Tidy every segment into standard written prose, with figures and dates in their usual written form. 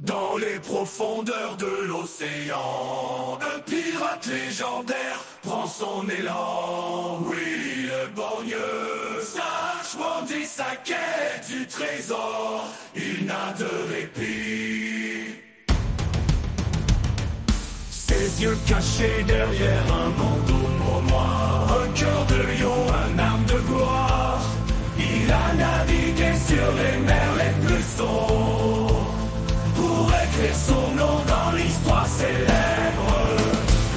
Dans les profondeurs de l'océan, un pirate légendaire prend son élan. Oui, le borgneux sache dit sa quête du trésor, il n'a de répit. Ses yeux cachés derrière un bandeau pour moi, un cœur de lion, un arme de gloire. Il a navigué sur les mers les plus sombres pour écrire son nom dans l'histoire célèbre.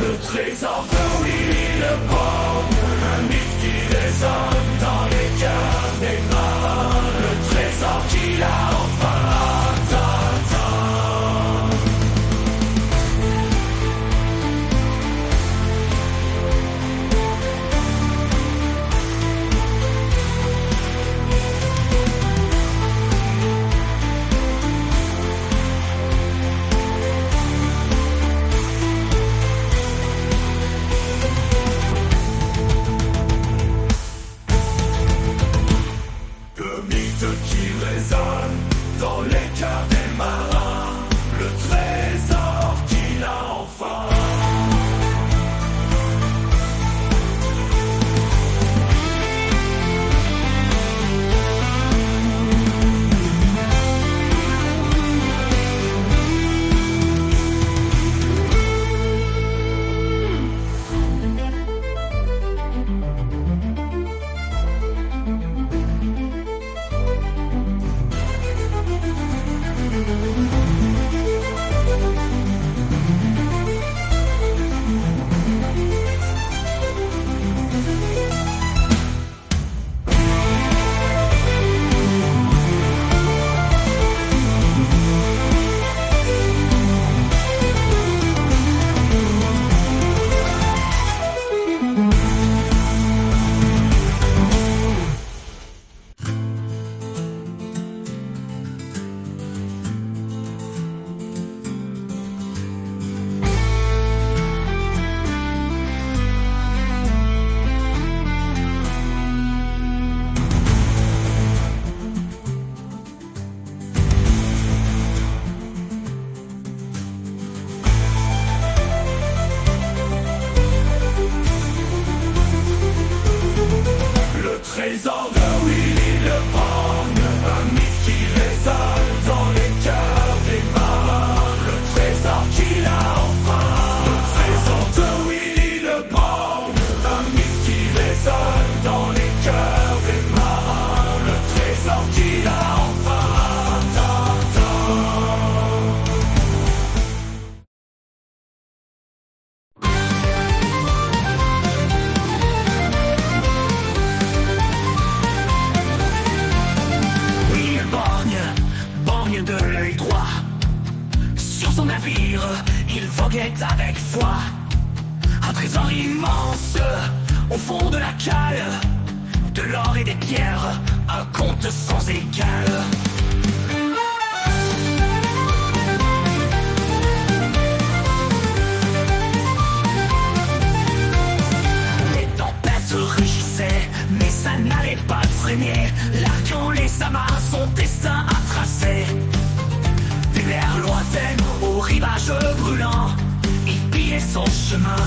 Le trésor de Willy le Borgne, un mythe qui résonne dans les cœurs des marins. Le trésor qu'il a enfin atteint. Dans les cœurs des marins, le trésor qu'il a enfin. Trésor de Willy le Borgne, un mythe qui résonne dans les cœurs des marins. Le trésor qu'il a enfin. Le trésor de Willy le Borgne, un mythe qui résonne dans les cœurs des marins. Le trésor qu'il a enfin. De l'œil droit, sur son navire, il voguait avec foi. Un trésor immense, au fond de la cale, de l'or et des pierres, un conte sans égal. Les tempêtes rugissaient, mais ça n'allait pas freiner. L'arcan et sa main, son destin à tracer. Des mers lointaines au rivage brûlant, il pillait son chemin,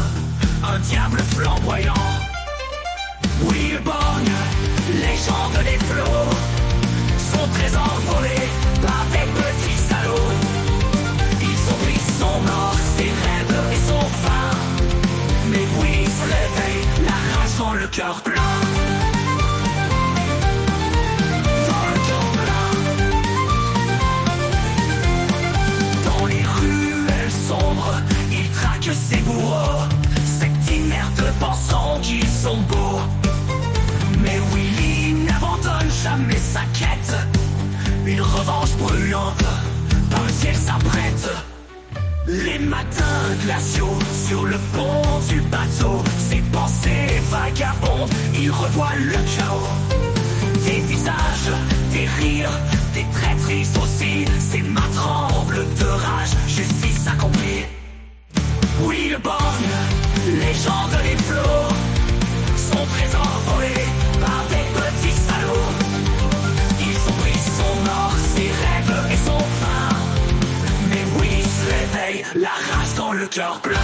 un diable flamboyant. Oui, le Borgne, légende des flots, son trésor volé par des petits salauds. Ils ont pris son or, ses rêves et son faim, mais oui, se réveille, la rage dans le cœur plein. Il traque ses bourreaux, cette inerte pensant qu'ils sont beaux. Mais Willy n'abandonne jamais sa quête, une revanche brûlante, par le ciel s'apprête. Les matins glaciaux, sur le pont du bateau, ses pensées vagabondes, il revoit le chaos. Des visages, des rires, des traîtrises aussi, ses mains tremblent de rage, justice accomplie. Oui, le Borgne, légende des flots, son trésor volé par des petits salauds. Ils ont pris son or, ses rêves et son faim, le cœur plein.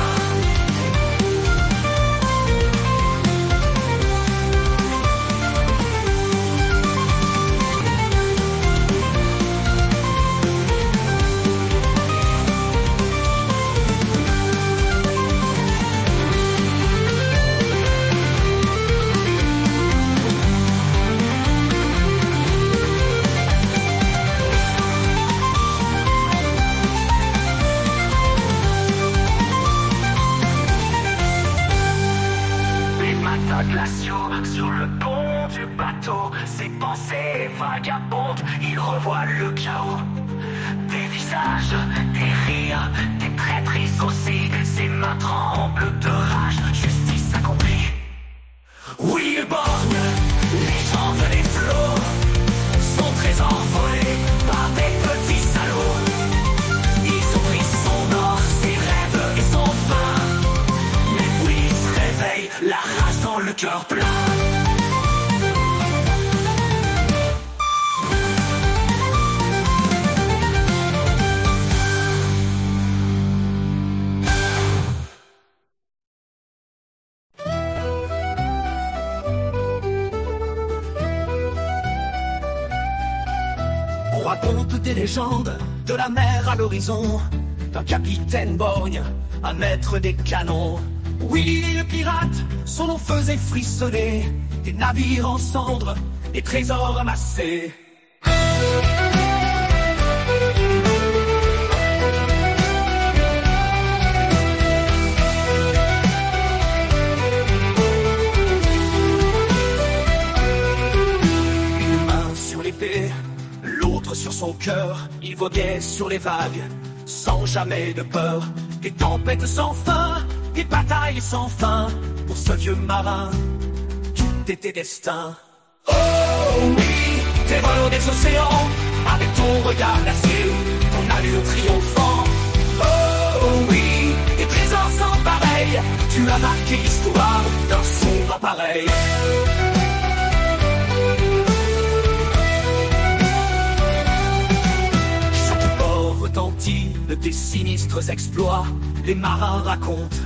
Glaciaux sur le pont du bateau, ses pensées vagabondes, il revoit le chaos. Des visages, des rires, des traîtrises aussi, ses mains tremblent de rage, justice accomplie. Oui, borgne, légende des flots, son trésor volé par des petits salauds. Ils ont pris son or, ses rêves et son vin, mais puis il se réveille, la rage dans le cœur plein. On raconte des légendes, de la mer à l'horizon, d'un capitaine borgne à maître des canons. Willy le pirate, son nom faisait frissonner des navires en cendres, des trésors amassés. Une main sur l'épée, l'autre sur son cœur, il voguait sur les vagues, sans jamais de peur, des tempêtes sans fin, des batailles sans fin. Pour ce vieux marin, tout était destin. Oh oui, terreur des océans, avec ton regard d'acier, ton allure triomphant. Oh oui, des trésors sans pareil, tu as marqué l'histoire d'un sombre appareil. Chaque port retentit de tes sinistres exploits, les marins racontent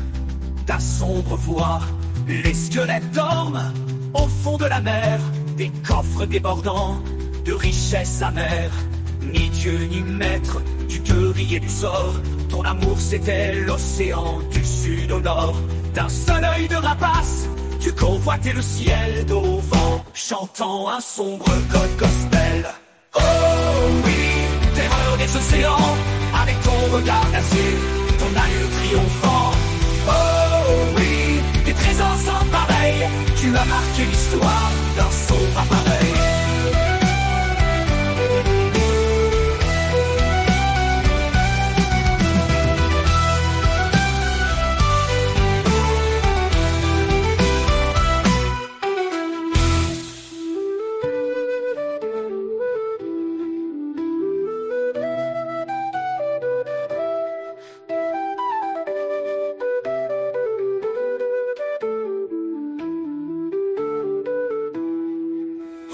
ta sombre voix. Les squelettes dorment au fond de la mer, des coffres débordants de richesses amères. Ni Dieu ni maître, tu te riais du sort, ton amour c'était l'océan du sud au nord. D'un seul œil de rapace, tu convoitais le ciel d'au vent, chantant un sombre gospel. Oh oui, terreur des océans, avec ton regard d'acier, ton allure triomphant. Oh oui, des trésors sans pareil, tu as marqué l'histoire d'un sombre appareil.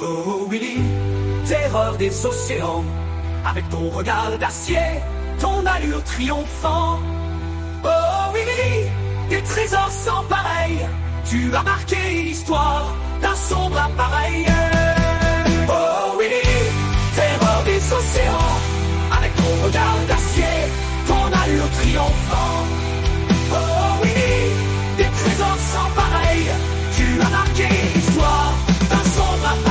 Oh Willy, terreur des océans, avec ton regard d'acier, ton allure triomphant. Oh Willy, des trésors sans pareil, tu as marqué l'histoire d'un sombre appareil. Oh Willy, terreur des océans, avec ton regard d'acier, ton allure triomphant. Oh Willy, des trésors sans pareil, tu as marqué l'histoire d'un sombre appareil.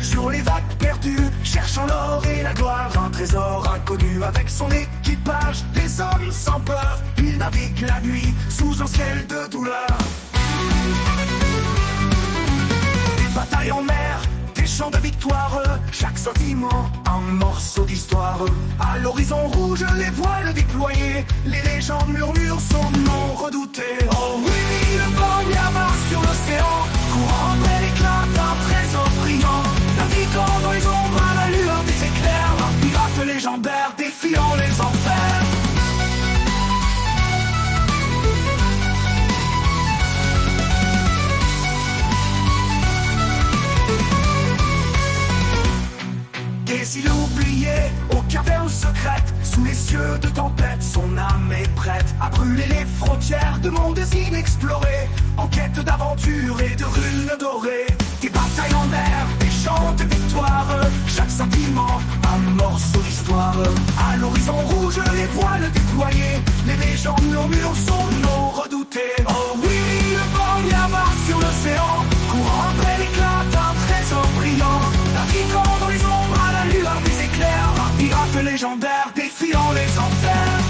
Sur les vagues perdues, cherchant l'or et la gloire, un trésor inconnu avec son équipage, des hommes sans peur, il navigue la nuit sous un ciel de douleur. Des batailles en mer, des chants de victoire, chaque sentiment un morceau d'histoire. À l'horizon rouge, les voiles déployés, les légendes murmurent son nom redouté. mondes inexplorés, en quête d'aventure et de runes dorées. Des batailles en mer, des chants de victoire, chaque sentiment, un morceau d'histoire. À l'horizon rouge, les voiles déployées, les légendes murmurent son nom redouté. Oh oui, le vent là-bas sur l'océan, courant après l'éclat d'un trésor brillant. Naviguant dans les ombres à la lueur des éclairs, un pirate légendaire défiant les enfers.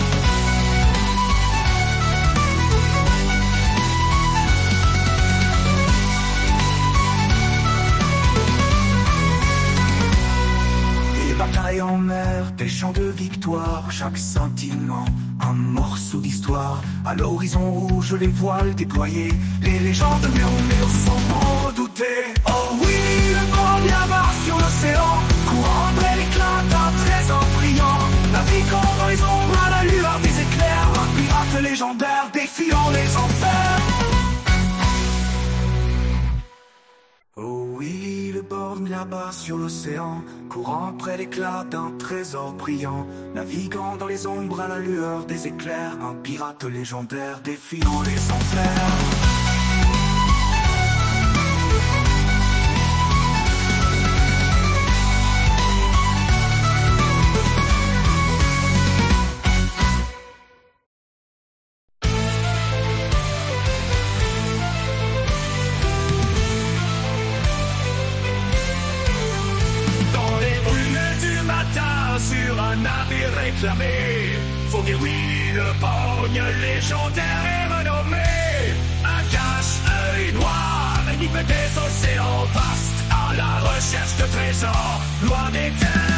Bataille en mer, des chants de victoire, chaque sentiment, un morceau d'histoire. À l'horizon rouge, les voiles déployées, les légendes murmurent son nom redouté. Oh oui, le vent là-bas sur l'océan, courant après l'éclat d'un trésor brillant. Naviguant dans les ombres à la lueur des éclairs, un pirate légendaire défiant les enfers. Oh oui, le borne là-bas sur l'océan, courant après l'éclat d'un trésor brillant. Naviguant dans les ombres à la lueur des éclairs, un pirate légendaire défiant les enfers. Sur un navire réclamé, faut dire oui, le borgne légendaire est renommé. Un cache-œil noir, énigme des océans vastes, à la recherche de trésors, loin des terres.